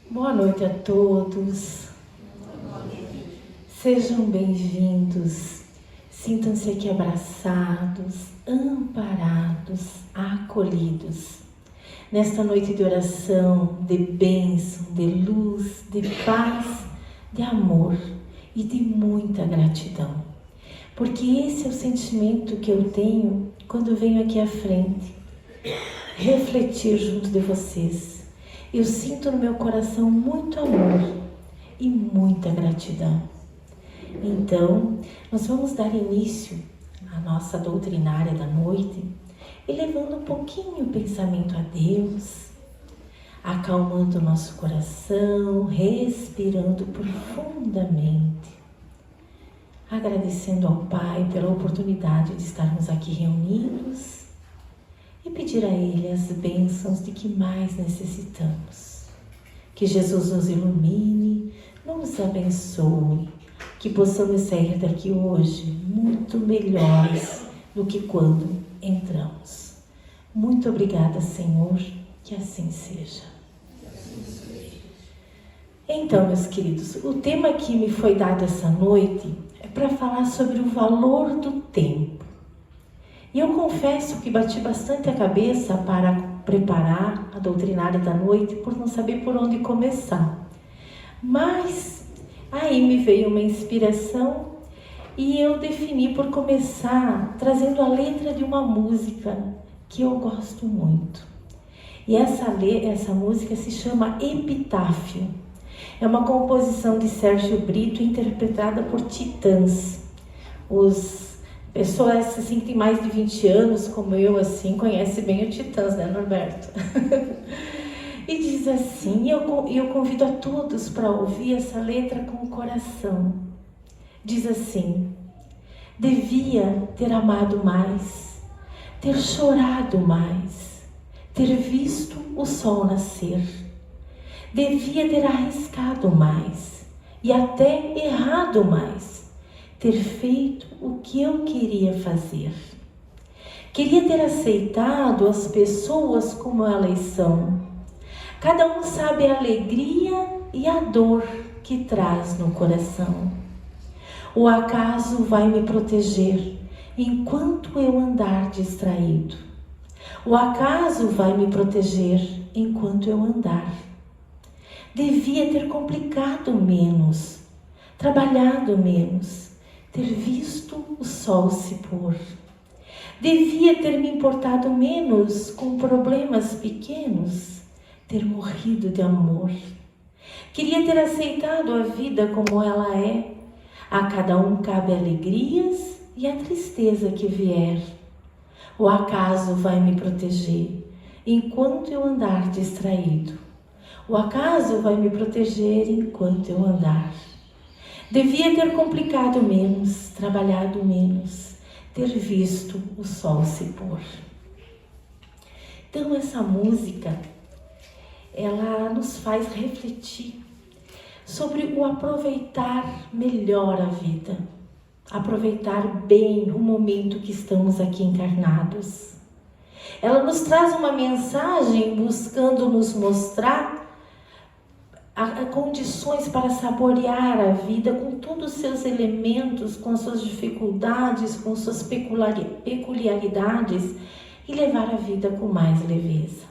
Boa noite a todos. Sejam bem-vindos. Sintam-se aqui abraçados, amparados, acolhidos. Nesta noite de oração, de bênção, de luz, de paz, de amor e de muita gratidão. Porque esse é o sentimento que eu tenho quando venho aqui à frente, refletir junto de vocês. Eu sinto no meu coração muito amor e muita gratidão. Então, nós vamos dar início à nossa doutrinária da noite, elevando um pouquinho o pensamento a Deus, acalmando o nosso coração, respirando profundamente, agradecendo ao Pai pela oportunidade de estarmos aqui reunidos e pedir a Ele as bênçãos de que mais necessitamos. Que Jesus nos ilumine, nos abençoe, que possamos sair daqui hoje muito melhores do que quando entramos. Muito obrigada, Senhor, que assim seja. Então, meus queridos, o tema que me foi dado essa noite é para falar sobre o valor do tempo. E eu confesso que bati bastante a cabeça para preparar a doutrinária da noite por não saber por onde começar. Mas aí me veio uma inspiração e eu defini por começar trazendo a letra de uma música que eu gosto muito. E essa música se chama Epitáfio. É uma composição de Sérgio Brito interpretada por Titãs. Pessoas assim, que tem mais de 20 anos, como eu, assim, conhecem bem o Titãs, né, Norberto? E diz assim, eu convido a todos para ouvir essa letra com o coração. Diz assim: devia ter amado mais, ter chorado mais, ter visto o sol nascer. Devia ter arriscado mais e até errado mais, ter feito o que eu queria fazer. Queria ter aceitado as pessoas como elas são. Cada um sabe a alegria e a dor que traz no coração. O acaso vai me proteger enquanto eu andar distraído. O acaso vai me proteger enquanto eu andar. Devia ter complicado menos, trabalhado menos, ter visto o sol se pôr. Devia ter me importado menos com problemas pequenos, ter morrido de amor. Queria ter aceitado a vida como ela é. A cada um cabe alegrias e a tristeza que vier. O acaso vai me proteger enquanto eu andar distraído. O acaso vai me proteger enquanto eu andar. Devia ter complicado menos, trabalhado menos, ter visto o sol se pôr. Então essa música, ela nos faz refletir sobre o aproveitar melhor a vida, aproveitar bem o momento que estamos aqui encarnados. Ela nos traz uma mensagem buscando nos mostrar condições para saborear a vida com todos os seus elementos, com suas dificuldades, com suas peculiaridades e levar a vida com mais leveza.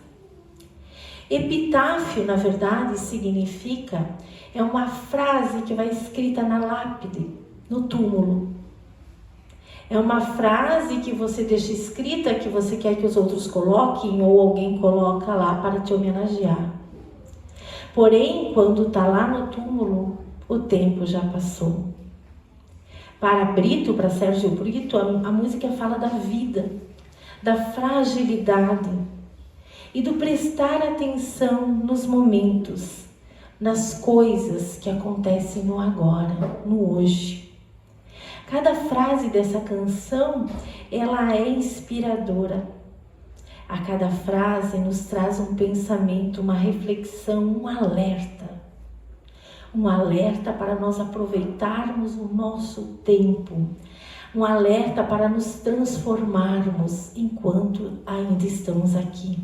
Epitáfio, na verdade, significa, é uma frase que vai escrita na lápide, no túmulo. É uma frase que você deixa escrita, que você quer que os outros coloquem ou alguém coloca lá para te homenagear. Porém, quando está lá no túmulo, o tempo já passou. Para Sérgio Brito, a música fala da vida, da fragilidade e do prestar atenção nos momentos, nas coisas que acontecem no agora, no hoje. Cada frase dessa canção, ela é inspiradora. A cada frase nos traz um pensamento, uma reflexão, um alerta. Um alerta para nós aproveitarmos o nosso tempo. Um alerta para nos transformarmos enquanto ainda estamos aqui.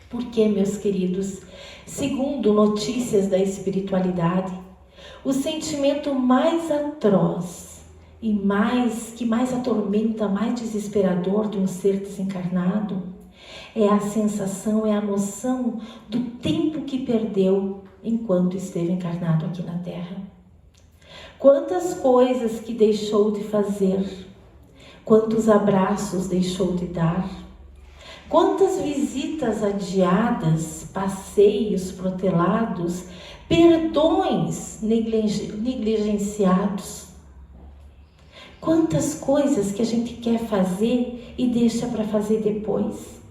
Porque, meus queridos, segundo notícias da espiritualidade, o sentimento mais atroz e que mais atormenta, mais desesperador de um ser desencarnado é a sensação, é a noção do tempo que perdeu enquanto esteve encarnado aqui na Terra. Quantas coisas que deixou de fazer, quantos abraços deixou de dar, quantas visitas adiadas, passeios protelados, perdões negligenciados. Quantas coisas que a gente quer fazer e deixa para fazer depois.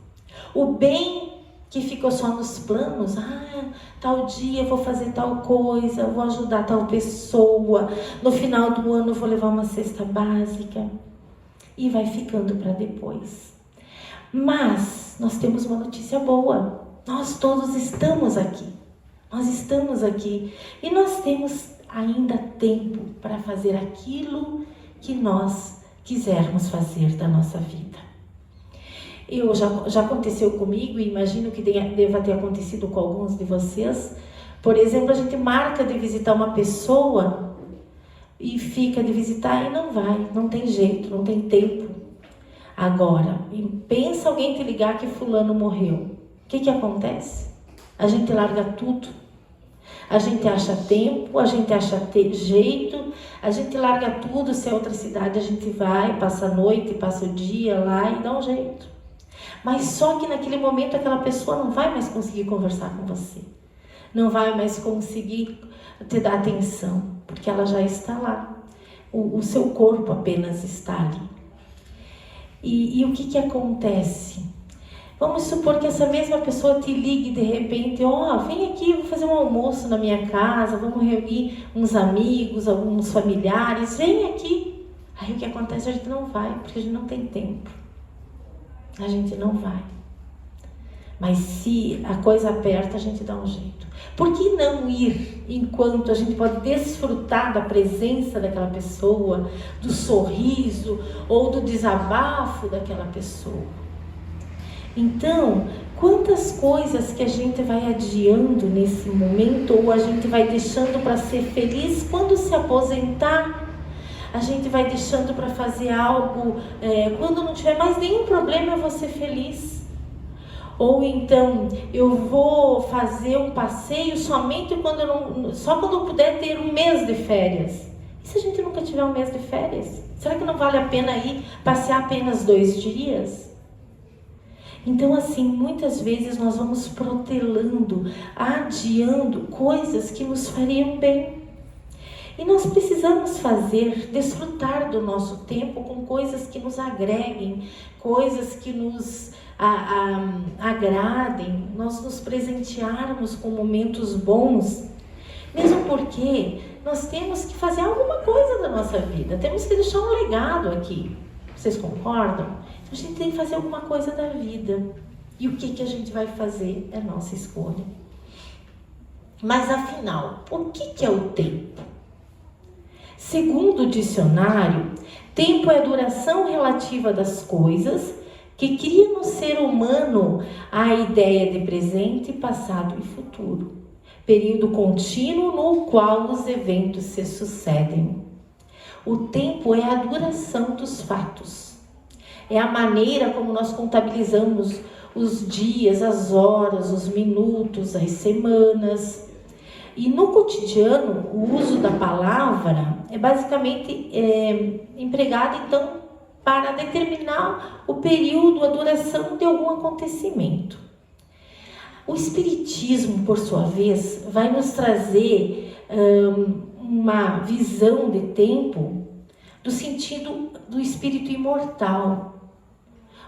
O bem que ficou só nos planos, tal dia eu vou fazer tal coisa, vou ajudar tal pessoa, no final do ano eu vou levar uma cesta básica, e vai ficando para depois. Mas nós temos uma notícia boa, nós todos estamos aqui, e nós temos ainda tempo para fazer aquilo que nós quisermos fazer da nossa vida. Já aconteceu comigo e imagino que deva ter acontecido com alguns de vocês. Por exemplo, a gente marca de visitar uma pessoa e fica de visitar e não vai, não tem jeito, não tem tempo. Agora, pensa alguém te ligar que fulano morreu. O que acontece? A gente larga tudo. A gente acha tempo, a gente acha jeito, a gente larga tudo. Se é outra cidade, a gente vai, passa a noite, passa o dia lá e dá um jeito. Mas só que naquele momento aquela pessoa não vai mais conseguir conversar com você. Não vai mais conseguir te dar atenção, porque ela já está lá. O seu corpo apenas está ali. E o que acontece? Vamos supor que essa mesma pessoa te ligue de repente, vem aqui, vou fazer um almoço na minha casa, vamos reunir uns amigos, alguns familiares, vem aqui. Aí o que acontece? A gente não vai, porque a gente não tem tempo. A gente não vai. Mas se a coisa aperta, a gente dá um jeito. Por que não ir enquanto a gente pode desfrutar da presença daquela pessoa, do sorriso ou do desabafo daquela pessoa? Então, quantas coisas que a gente vai adiando nesse momento, ou a gente vai deixando para ser feliz quando se aposentar, a gente vai deixando para fazer algo, quando não tiver mais nenhum problema eu vou ser feliz. Ou então, eu vou fazer um passeio somente só quando eu puder ter um mês de férias. E se a gente nunca tiver um mês de férias? Será que não vale a pena ir passear apenas 2 dias? Então, assim, muitas vezes nós vamos protelando, adiando coisas que nos fariam bem. E nós precisamos desfrutar do nosso tempo com coisas que nos agreguem, coisas que nos agradem, nós nos presentearmos com momentos bons, mesmo porque nós temos que fazer alguma coisa da nossa vida, temos que deixar um legado aqui. Vocês concordam? A gente tem que fazer alguma coisa da vida. E o que a gente vai fazer é nossa escolha. Mas afinal, o que é o tempo? Segundo o dicionário, tempo é a duração relativa das coisas que cria no ser humano a ideia de presente, passado e futuro. Período contínuo no qual os eventos se sucedem. O tempo é a duração dos fatos. É a maneira como nós contabilizamos os dias, as horas, os minutos, as semanas. E no cotidiano, o uso da palavra é basicamente empregado, então, para determinar o período, a duração de algum acontecimento. O Espiritismo, por sua vez, vai nos trazer uma visão de tempo do sentido do espírito imortal,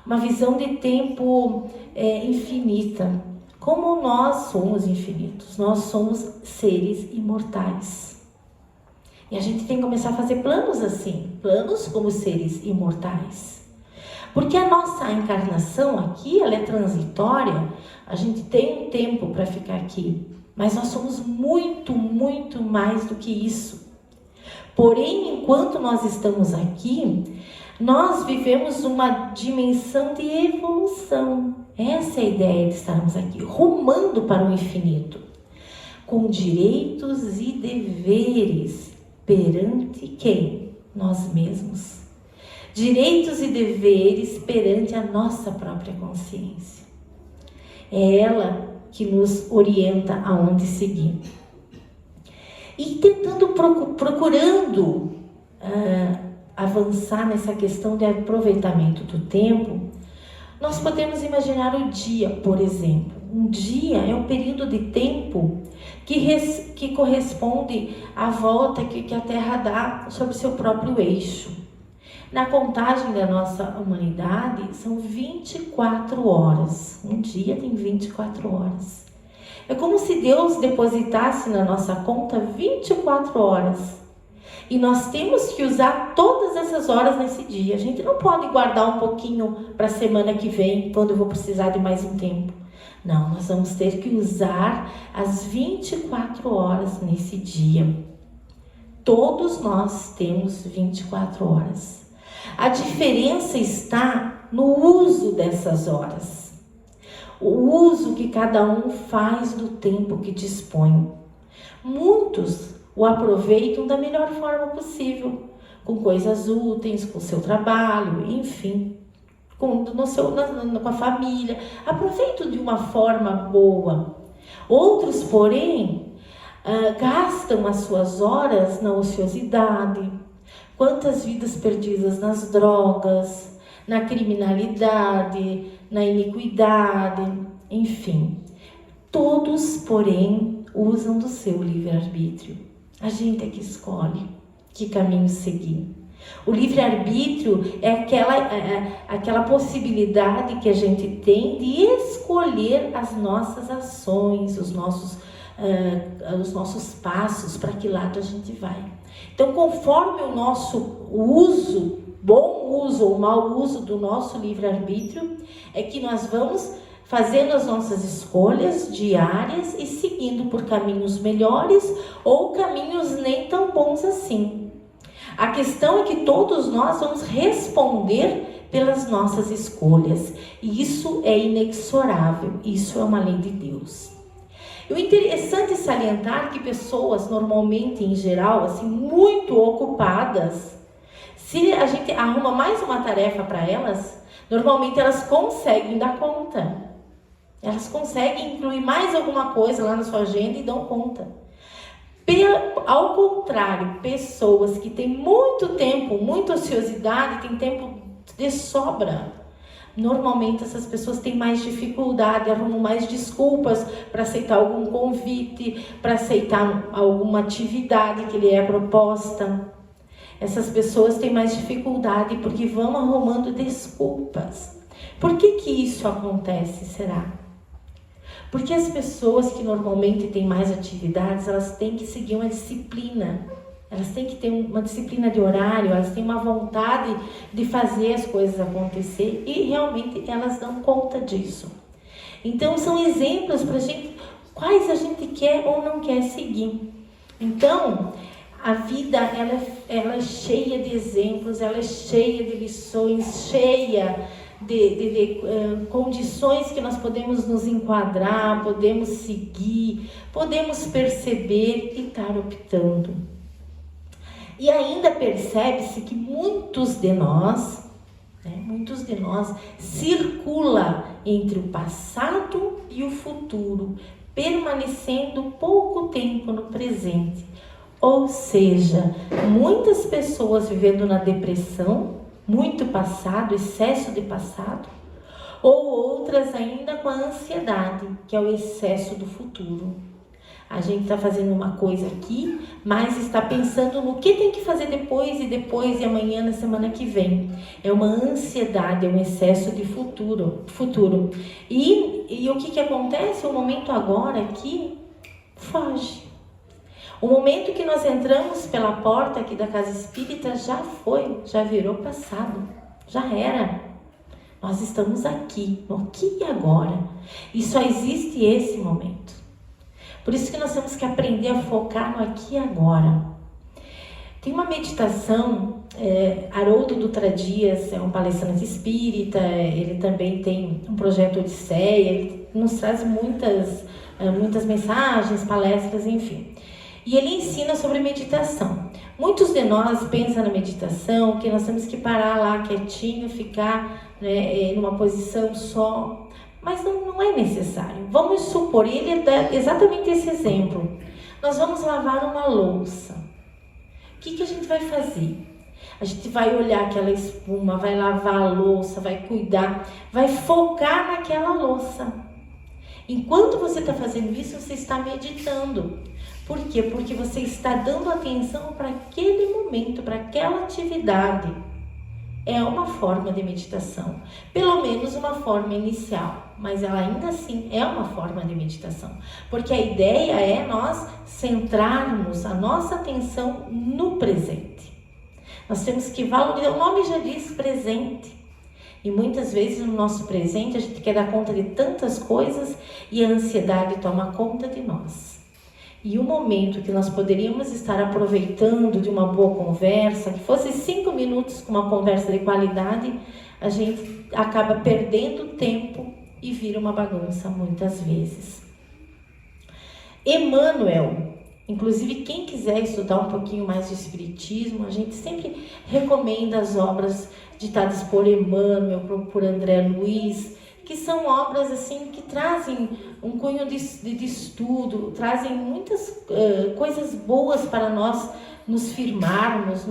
uma visão de tempo infinita. Como nós somos infinitos, nós somos seres imortais. E a gente tem que começar a fazer planos assim, planos como seres imortais. Porque a nossa encarnação aqui, ela é transitória, a gente tem um tempo para ficar aqui, mas nós somos muito, muito mais do que isso. Porém, enquanto nós estamos aqui, Nós vivemos uma dimensão de evolução. Essa é a ideia de estarmos aqui, rumando para o infinito, com direitos e deveres perante quem? Nós mesmos. Direitos e deveres perante a nossa própria consciência. É ela que nos orienta aonde seguir. E tentando, procurando avançar nessa questão de aproveitamento do tempo, nós podemos imaginar o dia, por exemplo. Um dia é um período de tempo que corresponde à volta que a Terra dá sobre seu próprio eixo. Na contagem da nossa humanidade, são 24 horas. Um dia tem 24 horas. É como se Deus depositasse na nossa conta 24 horas. E nós temos que usar todas essas horas nesse dia. A gente não pode guardar um pouquinho para a semana que vem, quando eu vou precisar de mais um tempo. Não, nós vamos ter que usar as 24 horas nesse dia. Todos nós temos 24 horas. A diferença está no uso dessas horas. O uso que cada um faz do tempo que dispõe. Muitos o aproveitam da melhor forma possível, com coisas úteis, com o seu trabalho, enfim, com a família. Aproveitam de uma forma boa. Outros, porém, gastam as suas horas na ociosidade. Quantas vidas perdidas nas drogas, na criminalidade, na iniquidade, enfim. Todos, porém, usam do seu livre-arbítrio. A gente é que escolhe que caminho seguir. O livre-arbítrio é aquela possibilidade que a gente tem de escolher as nossas ações, os nossos passos, para que lado a gente vai. Então, conforme o nosso uso, bom uso ou mau uso do nosso livre-arbítrio, é que nós vamos fazendo as nossas escolhas diárias e seguindo por caminhos melhores ou caminhos nem tão bons assim. A questão é que todos nós vamos responder pelas nossas escolhas. E isso é inexorável, isso é uma lei de Deus. E o interessante é salientar que pessoas, normalmente, em geral, assim, muito ocupadas, se a gente arruma mais uma tarefa para elas, normalmente elas conseguem dar conta. Elas conseguem incluir mais alguma coisa lá na sua agenda e dão conta. Ao contrário, pessoas que têm muito tempo, muita ociosidade, têm tempo de sobra, normalmente essas pessoas têm mais dificuldade, arrumam mais desculpas para aceitar algum convite, para aceitar alguma atividade que lhe é proposta. Essas pessoas têm mais dificuldade porque vão arrumando desculpas. Por que isso acontece, será? Porque as pessoas que normalmente têm mais atividades, elas têm que seguir uma disciplina. Elas têm que ter uma disciplina de horário, elas têm uma vontade de fazer as coisas acontecer e realmente elas dão conta disso. Então são exemplos para a gente, quais a gente quer ou não quer seguir. Então, a vida ela é cheia de exemplos, ela é cheia de lições, cheia de condições que nós podemos nos enquadrar, podemos seguir, podemos perceber e estar optando. E ainda percebe-se que muitos de nós circula entre o passado e o futuro, permanecendo pouco tempo no presente. Ou seja, muitas pessoas vivendo na depressão, muito passado, excesso de passado, ou outras ainda com a ansiedade, que é o excesso do futuro. A gente está fazendo uma coisa aqui, mas está pensando no que tem que fazer depois e amanhã, na semana que vem. É uma ansiedade, é um excesso de futuro. E o que acontece? O momento agora aqui foge. O momento que nós entramos pela porta aqui da casa espírita já foi, já virou passado, já era. Nós estamos aqui, no aqui e agora. E só existe esse momento. Por isso que nós temos que aprender a focar no aqui e agora. Tem uma meditação Haroldo Dutra Dias é um palestrante espírita, ele também tem um projeto Odisseia, ele nos traz muitas mensagens, palestras, enfim. E ele ensina sobre meditação. Muitos de nós pensam na meditação que nós temos que parar lá quietinho, ficar numa posição só, mas não é necessário. Vamos supor, ele dá exatamente esse exemplo. Nós vamos lavar uma louça. O que a gente vai fazer? A gente vai olhar aquela espuma, vai lavar a louça, vai cuidar, vai focar naquela louça. Enquanto você está fazendo isso, você está meditando. Por quê? Porque você está dando atenção para aquele momento, para aquela atividade. É uma forma de meditação, pelo menos uma forma inicial, mas ela ainda assim é uma forma de meditação, porque a ideia é nós centrarmos a nossa atenção no presente. Nós temos que valorizar, o nome já diz presente, e muitas vezes no nosso presente a gente quer dar conta de tantas coisas e a ansiedade toma conta de nós. E o momento que nós poderíamos estar aproveitando de uma boa conversa, que fosse 5 minutos com uma conversa de qualidade, a gente acaba perdendo tempo e vira uma bagunça muitas vezes. Emmanuel, inclusive quem quiser estudar um pouquinho mais de espiritismo, a gente sempre recomenda as obras ditadas por Emmanuel, por André Luiz, que são obras assim que trazem um cunho de estudo, trazem muitas coisas boas para nós nos firmarmos,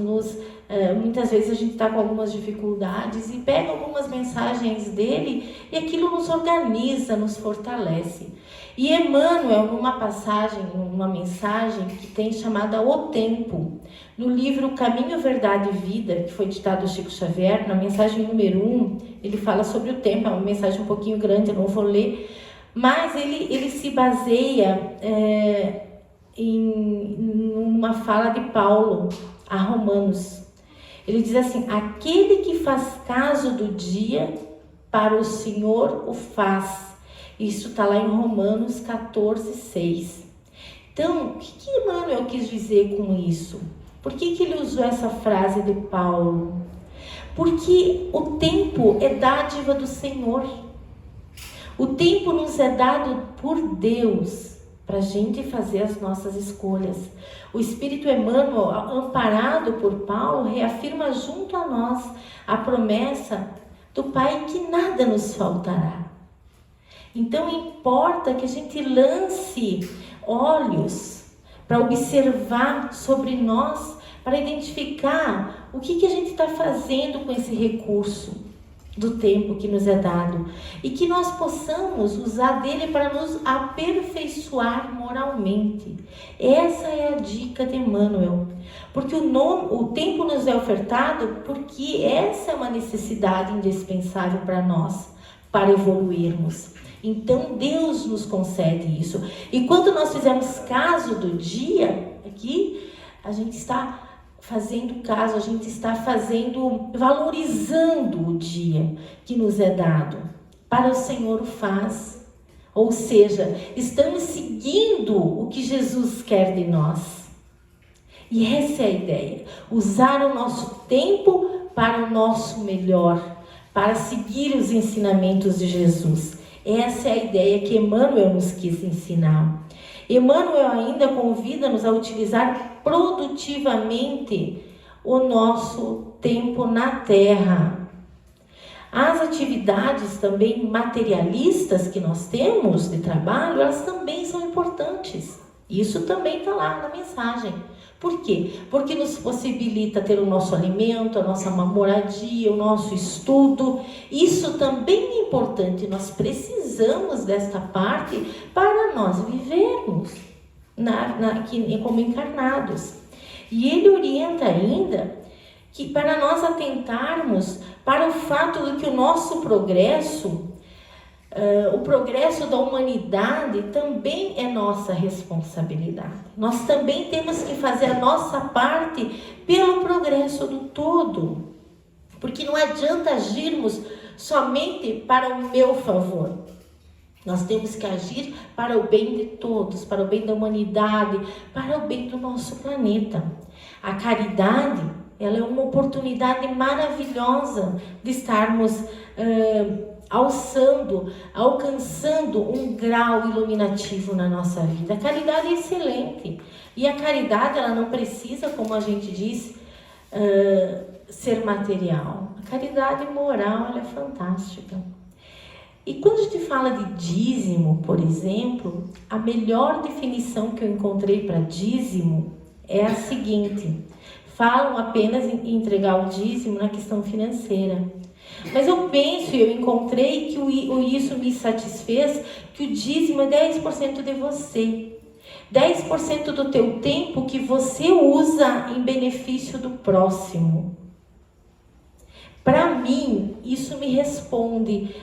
muitas vezes a gente está com algumas dificuldades e pega algumas mensagens dele e aquilo nos organiza, nos fortalece. E Emmanuel, numa passagem, numa mensagem que tem chamada O Tempo, no livro Caminho, Verdade e Vida, que foi ditado por Chico Xavier, na mensagem número 1, ele fala sobre o tempo, é uma mensagem um pouquinho grande, eu não vou ler, mas ele se baseia em uma fala de Paulo a Romanos. Ele diz assim: aquele que faz caso do dia, para o Senhor o faz. Isso está lá em Romanos 14:6. Então, o que Emmanuel quis dizer com isso? Por que ele usou essa frase de Paulo? Porque o tempo é dádiva do Senhor. O tempo nos é dado por Deus para a gente fazer as nossas escolhas. O Espírito Emmanuel, amparado por Paulo, reafirma junto a nós a promessa do Pai que nada nos faltará. Então importa que a gente lance olhos para observar sobre nós, para identificar o que a gente está fazendo com esse recurso do tempo que nos é dado e que nós possamos usar dele para nos aperfeiçoar moralmente. Essa é a dica de Emmanuel, porque o tempo nos é ofertado porque essa é uma necessidade indispensável para nós, para evoluirmos. Então Deus nos concede isso. E quando nós fizermos caso do dia, aqui a gente está fazendo caso, a gente está valorizando o dia que nos é dado. Para o Senhor o faz. Ou seja, estamos seguindo o que Jesus quer de nós. E essa é a ideia. Usar o nosso tempo para o nosso melhor, para seguir os ensinamentos de Jesus. Essa é a ideia que Emmanuel nos quis ensinar. Emmanuel ainda convida-nos a utilizar produtivamente o nosso tempo na Terra. As atividades também materialistas que nós temos de trabalho, elas também são importantes. Isso também está lá na mensagem. Por quê? Porque nos possibilita ter o nosso alimento, a nossa moradia, o nosso estudo. Isso também é importante. Nós precisamos desta parte para nós vivermos como encarnados. E ele orienta ainda que para nós atentarmos para o fato de que o nosso progresso, o progresso da humanidade também é nossa responsabilidade. Nós também temos que fazer a nossa parte pelo progresso do todo. Porque não adianta agirmos somente para o meu favor. Nós temos que agir para o bem de todos, para o bem da humanidade, para o bem do nosso planeta. A caridade Ela é uma oportunidade maravilhosa de estarmos alcançando um grau iluminativo na nossa vida. A caridade é excelente. E a caridade, ela não precisa, como a gente diz, ser material. A caridade moral, ela é fantástica. E quando a gente fala de dízimo, por exemplo, a melhor definição que eu encontrei para dízimo é a seguinte: falam apenas em entregar o dízimo na questão financeira. Mas eu penso, eu encontrei que isso me satisfez, que o dízimo é 10% de você. 10% do teu tempo que você usa em benefício do próximo. Para mim, isso me responde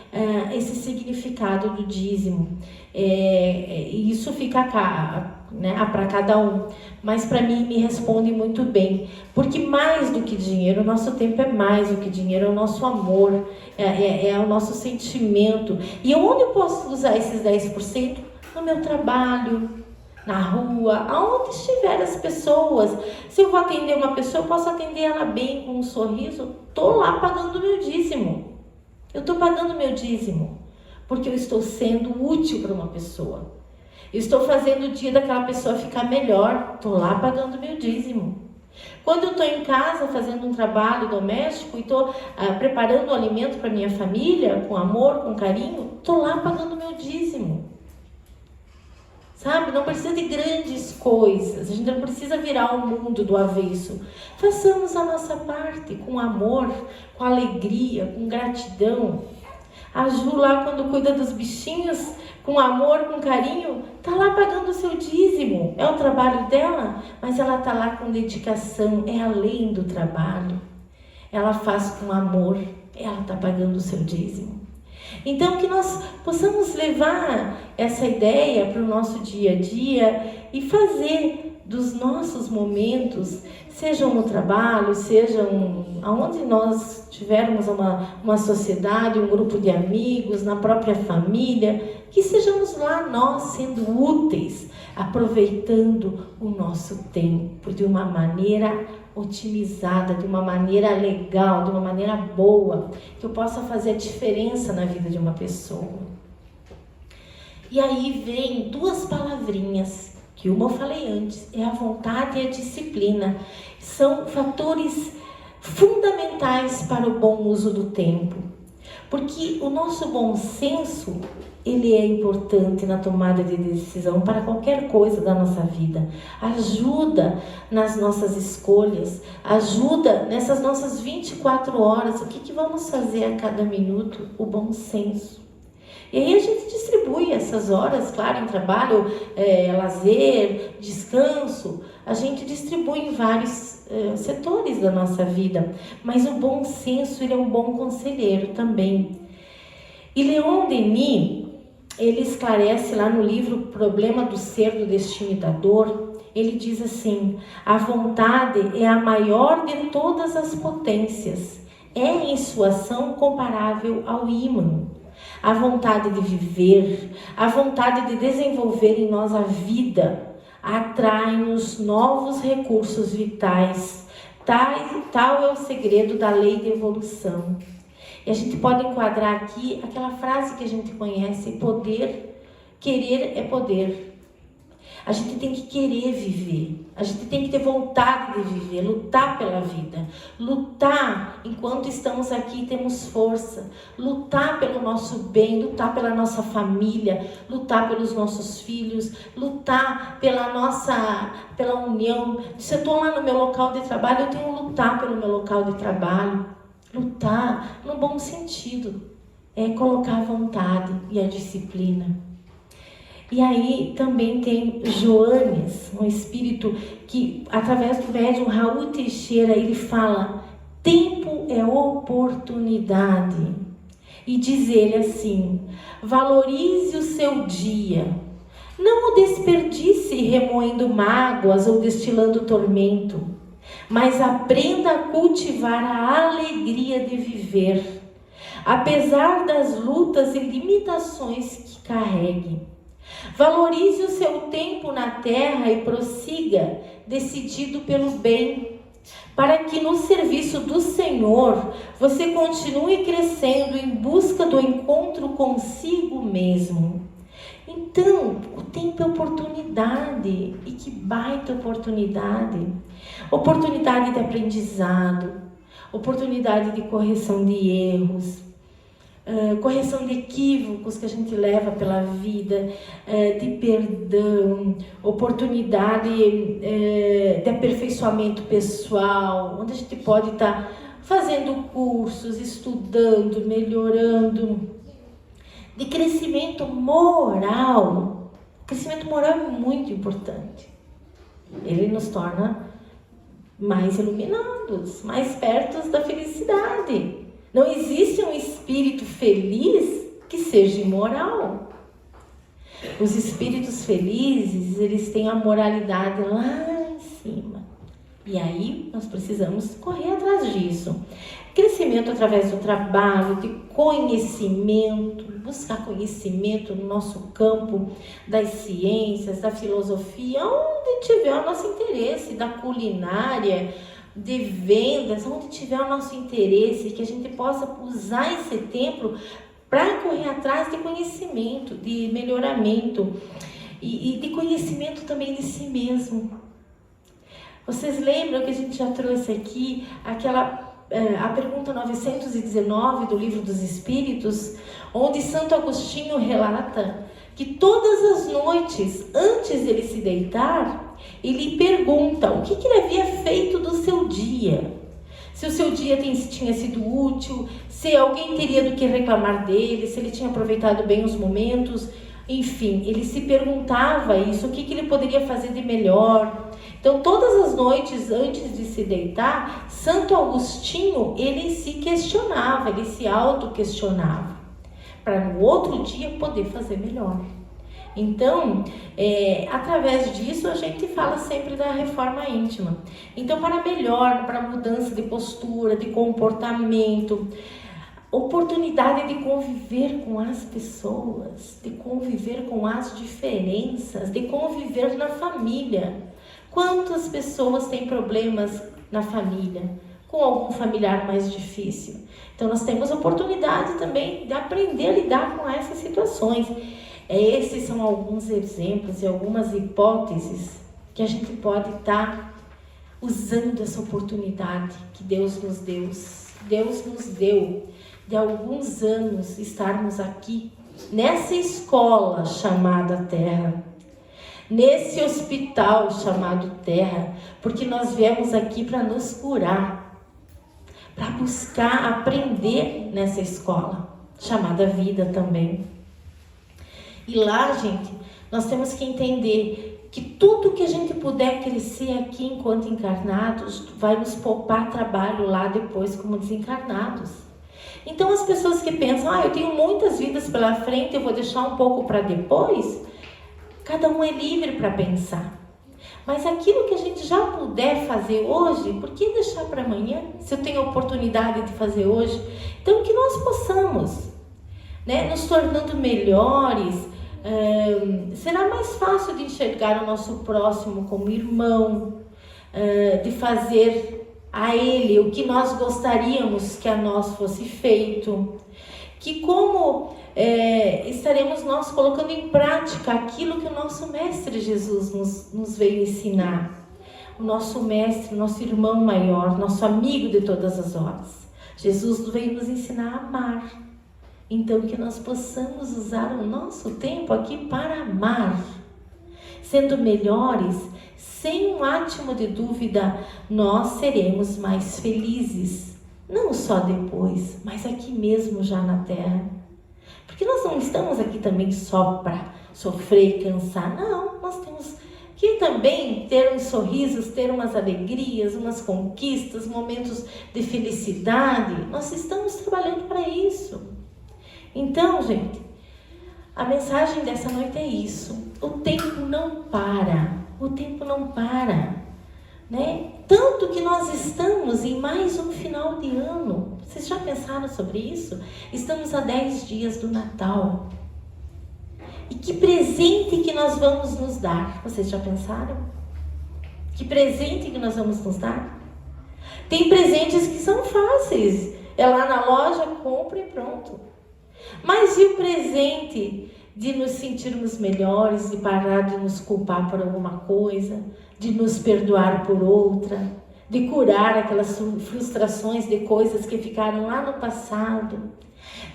esse significado do dízimo. Isso fica para cada um. Mas para mim me responde muito bem. Porque mais do que dinheiro, o nosso tempo é mais do que dinheiro, é o nosso amor, é o nosso sentimento. E onde eu posso usar esses 10%? No meu trabalho, na rua, aonde estiver as pessoas. Se eu vou atender uma pessoa, eu posso atender ela bem, com um sorriso. Estou lá pagando meu dízimo. Eu estou pagando meu dízimo, porque eu estou sendo útil para uma pessoa. Eu estou fazendo o dia daquela pessoa ficar melhor. Estou lá pagando meu dízimo. Quando eu estou em casa fazendo um trabalho doméstico e estou preparando o alimento para minha família, com amor, com carinho, estou lá pagando meu dízimo. Sabe? Não precisa de grandes coisas. A gente não precisa virar o mundo do avesso. Façamos a nossa parte com amor, com alegria, com gratidão. A Ju lá, quando cuida dos bichinhos, com amor, com carinho, está lá pagando o seu dízimo. É o trabalho dela, mas ela está lá com dedicação. É além do trabalho. Ela faz com amor. Ela está pagando o seu dízimo. Então, que nós possamos levar essa ideia para o nosso dia a dia e fazer dos nossos momentos, sejam no trabalho, sejam aonde nós tivermos uma sociedade, um grupo de amigos, na própria família, que sejamos lá nós sendo úteis, aproveitando o nosso tempo de uma maneira otimizada, de uma maneira legal, de uma maneira boa, que eu possa fazer a diferença na vida de uma pessoa. E aí vem duas palavrinhas, que uma eu falei antes, é a vontade e a disciplina. São fatores fundamentais para o bom uso do tempo. Porque o nosso bom senso, ele é importante na tomada de decisão para qualquer coisa da nossa vida. Ajuda nas nossas escolhas, ajuda nessas nossas 24 horas. O que vamos fazer a cada minuto? O bom senso. E aí a gente distribui essas horas, claro, em trabalho, lazer, descanso. A gente distribui em vários setores da nossa vida. Mas o bom senso, ele é um bom conselheiro também. E Leon Denis, ele esclarece lá no livro Problema do Ser, do Destino e da Dor, ele diz assim: a vontade é a maior de todas as potências, é em sua ação comparável ao ímã. A vontade de viver, a vontade de desenvolver em nós a vida, atrai-nos novos recursos vitais. Tal é o segredo da lei de evolução. E a gente pode enquadrar aqui aquela frase que a gente conhece: poder, querer é poder. A gente tem que querer viver, a gente tem que ter vontade de viver, lutar pela vida, lutar enquanto estamos aqui, temos força, lutar pelo nosso bem, lutar pela nossa família, lutar pelos nossos filhos, lutar pela união. Se eu estou lá no meu local de trabalho, eu tenho que lutar pelo meu local de trabalho. Lutar no bom sentido, é colocar a vontade e a disciplina. E aí também tem Joanes, um espírito que, através do médium Raul Teixeira, ele fala: tempo é oportunidade. E diz ele assim: valorize o seu dia, não o desperdice remoendo mágoas ou destilando tormento, mas aprenda a cultivar a alegria de viver, apesar das lutas e limitações que carregue. Valorize o seu tempo na terra e prossiga, decidido pelo bem, para que no serviço do Senhor você continue crescendo em busca do encontro consigo mesmo. Então, o tempo é oportunidade, e que baita oportunidade. Oportunidade de aprendizado, oportunidade de correção de erros, correção de equívocos que a gente leva pela vida, de perdão, oportunidade de aperfeiçoamento pessoal, onde a gente pode estar fazendo cursos, estudando, melhorando, de crescimento moral. O crescimento moral é muito importante. Ele nos torna mais iluminados, mais perto da felicidade. Não existe um espírito feliz que seja imoral. Os espíritos felizes, eles têm a moralidade lá em cima. E aí nós precisamos correr atrás disso. Crescimento através do trabalho, de conhecimento, buscar conhecimento no nosso campo das ciências, da filosofia, onde tiver o nosso interesse, da culinária, de vendas, onde tiver o nosso interesse, que a gente possa usar esse tempo para correr atrás de conhecimento, de melhoramento e de conhecimento também de si mesmo. Vocês lembram que a gente já trouxe aqui a pergunta 919 do Livro dos Espíritos, onde Santo Agostinho relata que todas as noites, antes de ele se deitar, ele pergunta o que ele havia feito do seu dia. Se o seu dia tinha sido útil, se alguém teria do que reclamar dele, se ele tinha aproveitado bem os momentos. Enfim, ele se perguntava isso, o que ele poderia fazer de melhor. Então, todas as noites antes de se deitar, Santo Agostinho, ele se questionava, ele se auto-questionava, para no outro dia poder fazer melhor. Então, através disso, a gente fala sempre da reforma íntima. Então, para melhor, para mudança de postura, de comportamento, oportunidade de conviver com as pessoas, de conviver com as diferenças, de conviver na família. Quantas pessoas têm problemas na família, com algum familiar mais difícil? Então, nós temos oportunidade também de aprender a lidar com essas situações. Esses são alguns exemplos e algumas hipóteses que a gente pode estar usando essa oportunidade que Deus nos deu. Deus nos deu de alguns anos estarmos aqui, nessa escola chamada Terra, nesse hospital chamado Terra, porque nós viemos aqui para nos curar, para buscar aprender nessa escola chamada vida também. E lá, gente, nós temos que entender que tudo que a gente puder crescer aqui enquanto encarnados vai nos poupar trabalho lá depois como desencarnados. Então as pessoas que pensam, eu tenho muitas vidas pela frente, eu vou deixar um pouco para depois, cada um é livre para pensar. Mas aquilo que a gente já puder fazer hoje, por que deixar para amanhã, se eu tenho a oportunidade de fazer hoje? Então que nós possamos, nos tornando melhores. Será mais fácil de enxergar o nosso próximo como irmão, de fazer a ele o que nós gostaríamos que a nós fosse feito, que como estaremos nós colocando em prática aquilo que o nosso Mestre Jesus nos veio ensinar. O nosso Mestre, nosso irmão maior, nosso amigo de todas as horas. Jesus veio nos ensinar a amar. Então, que nós possamos usar o nosso tempo aqui para amar. Sendo melhores, sem um átimo de dúvida, nós seremos mais felizes. Não só depois, mas aqui mesmo já na Terra. Porque nós não estamos aqui também só para sofrer e cansar. Não, nós temos que também ter uns sorrisos, ter umas alegrias, umas conquistas, momentos de felicidade. Nós estamos trabalhando para isso. Então, gente, a mensagem dessa noite é isso. O tempo não para. O tempo não para. Tanto que nós estamos em mais um final de ano. Vocês já pensaram sobre isso? Estamos a 10 dias do Natal. E que presente que nós vamos nos dar? Vocês já pensaram? Que presente que nós vamos nos dar? Tem presentes que são fáceis. É lá na loja, compra e pronto. Mas e o presente de nos sentirmos melhores, de parar de nos culpar por alguma coisa, de nos perdoar por outra, de curar aquelas frustrações de coisas que ficaram lá no passado,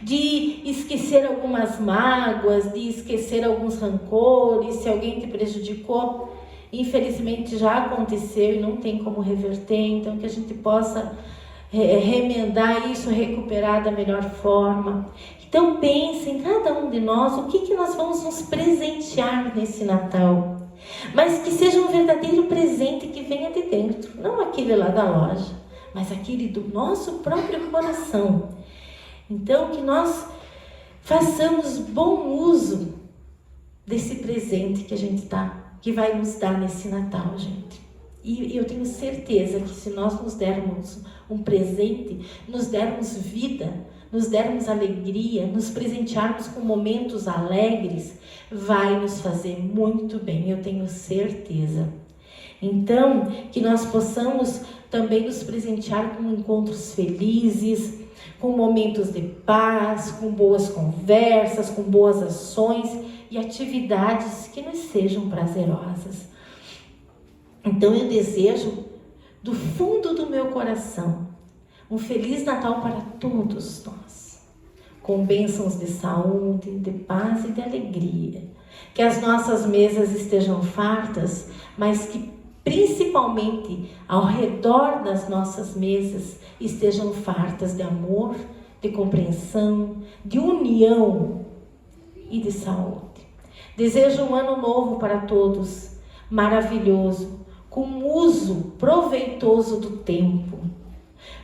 de esquecer algumas mágoas, de esquecer alguns rancores, se alguém te prejudicou, infelizmente já aconteceu e não tem como reverter, então que a gente possa remendar isso, recuperar da melhor forma. Então pense em cada um de nós, o que nós vamos nos presentear nesse Natal, mas que seja um verdadeiro presente que venha de dentro, não aquele lá da loja, mas aquele do nosso próprio coração. Então que nós façamos bom uso desse presente que a gente que vai nos dar nesse Natal, gente. E eu tenho certeza que se nós nos dermos um presente, nos dermos vida, nos dermos alegria, nos presentearmos com momentos alegres, vai nos fazer muito bem, eu tenho certeza. Então, que nós possamos também nos presentear com encontros felizes, com momentos de paz, com boas conversas, com boas ações e atividades que nos sejam prazerosas. Então eu desejo do fundo do meu coração um Feliz Natal para todos nós, com bênçãos de saúde, de paz e de alegria. Que as nossas mesas estejam fartas, mas que principalmente ao redor das nossas mesas estejam fartas de amor, de compreensão, de união e de saúde. Desejo um ano novo para todos, maravilhoso, com uso proveitoso do tempo,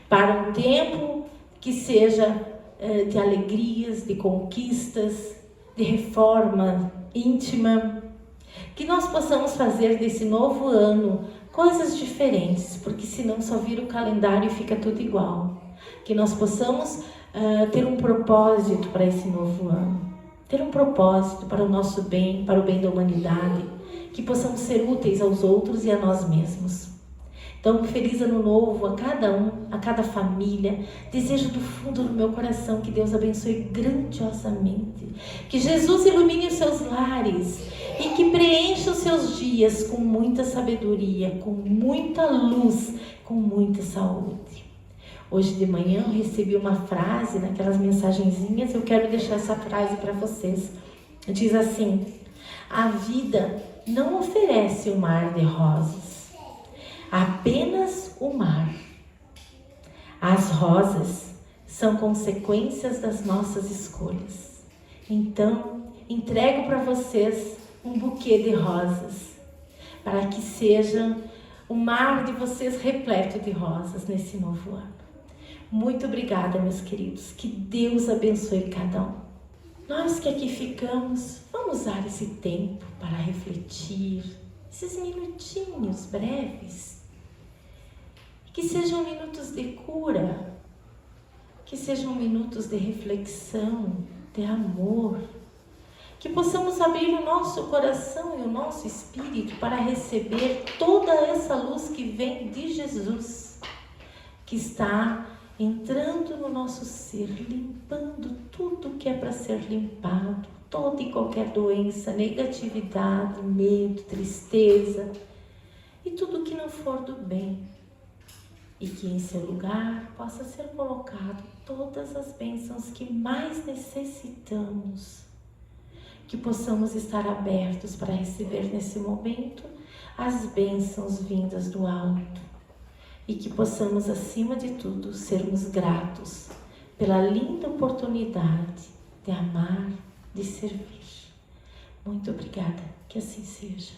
para um tempo que seja de alegrias, de conquistas, de reforma íntima, que nós possamos fazer desse novo ano coisas diferentes, porque senão só vira o calendário e fica tudo igual. Que nós possamos ter um propósito para esse novo ano, ter um propósito para o nosso bem, para o bem da humanidade, que possamos ser úteis aos outros e a nós mesmos. Então, feliz ano novo a cada um, a cada família. Desejo do fundo do meu coração que Deus abençoe grandiosamente, que Jesus ilumine os seus lares e que preencha os seus dias com muita sabedoria, com muita luz, com muita saúde. Hoje de manhã eu recebi uma frase naquelas mensagenzinhas, eu quero deixar essa frase para vocês. Diz assim: a vida não oferece um mar de rosas, apenas o mar. As rosas são consequências das nossas escolhas. Então, entrego para vocês um buquê de rosas, para que seja o mar de vocês repleto de rosas nesse novo ano. Muito obrigada, meus queridos. Que Deus abençoe cada um. Nós que aqui ficamos, vamos usar esse tempo para refletir, esses minutinhos breves. Que sejam minutos de cura, que sejam minutos de reflexão, de amor. Que possamos abrir o nosso coração e o nosso espírito para receber toda essa luz que vem de Jesus, que está entrando no nosso ser, limpando tudo que é para ser limpado, toda e qualquer doença, negatividade, medo, tristeza e tudo que não for do bem. E que em seu lugar possa ser colocado todas as bênçãos que mais necessitamos. Que possamos estar abertos para receber nesse momento as bênçãos vindas do alto. E que possamos, acima de tudo, sermos gratos pela linda oportunidade de amar, de servir. Muito obrigada, que assim seja.